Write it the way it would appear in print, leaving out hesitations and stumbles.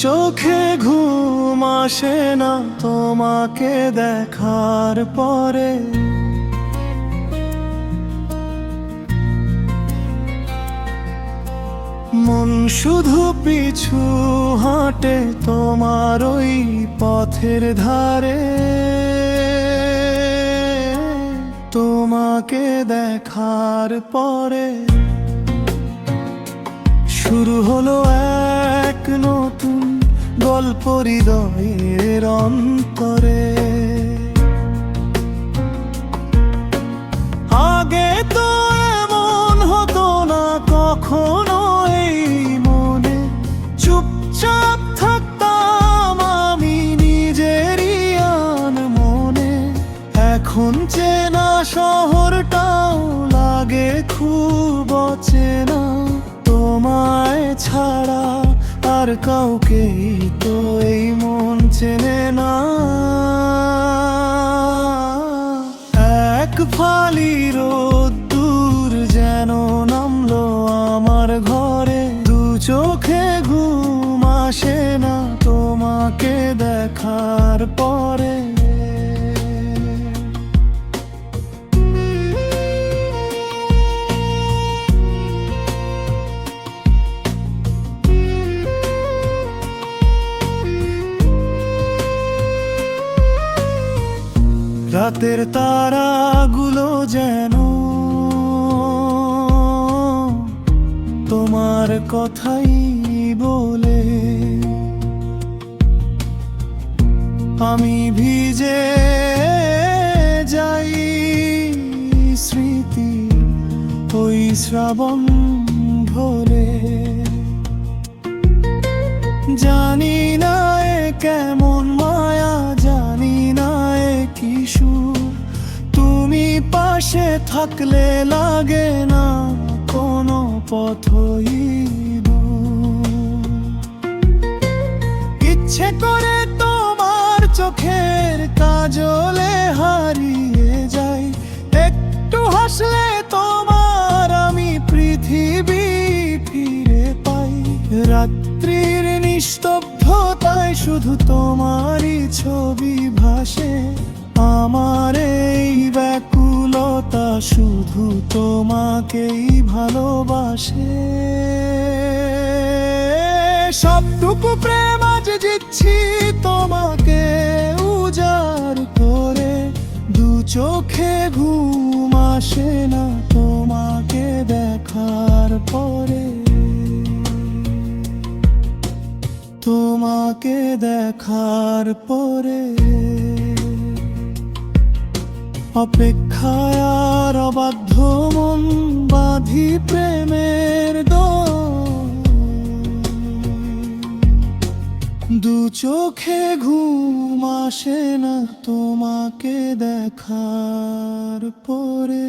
চোখে ঘুম আসে না তোমাকে দেখার পরে। মন শুধু পিছু হাঁটে তোমার ওই পথের ধারে। তোমাকে দেখার পরে শুরু হলো এক নতুন গল্প হৃদয়ের অন্তরে। আগে তো এমন হতো না কখনো, এই মনে চুপচাপ থাকতাম আমি নিজেরই আনমনে। এখন চেনা শহরটাও লাগে খুব অচেনা, তোমায় ছাড়া আর কাউকেই তো এই মন চেনে না। এক ফালি রোদ্দুর যেন নামলো আমার ঘরে, দু চোখে ঘুম আসে না তোমাকে দেখার পরে। রাতের তারাগুলো যেন তোমার কথাই বলে, আমি ভিজে যাই স্মৃতি ওই শ্রাবণ ভোরে। জানি না এ কেমন মায়া, জানি না এ কি সুর, তুমি পাশে থাকলে লাগে না কোনো পথই দূর। ইচ্ছে করে তোমার চোখের কাজলে হারিয়ে যাই, একটু হাসলে তোমার আমি পৃথিবী ফিরে পাই। রাত্রির নিস্তব্ধতায় শুধু তোমারই ছবি ভাসে, আমার এই ব্যাকুলতা শুধু তোমাকেই ভালোবাসে। সবটুকু প্রেম আজ দিচ্ছি তোমাকে উজাড় করে, দু চোখে ঘুম আসে না তোমাকে দেখার পরে। তোমাকে দেখার পরে অপেক্ষায় আর অবাধ্য মন বাঁধি প্রেমের দোল। দু চোখে ঘুম আসে না তোমাকে দেখার পরে।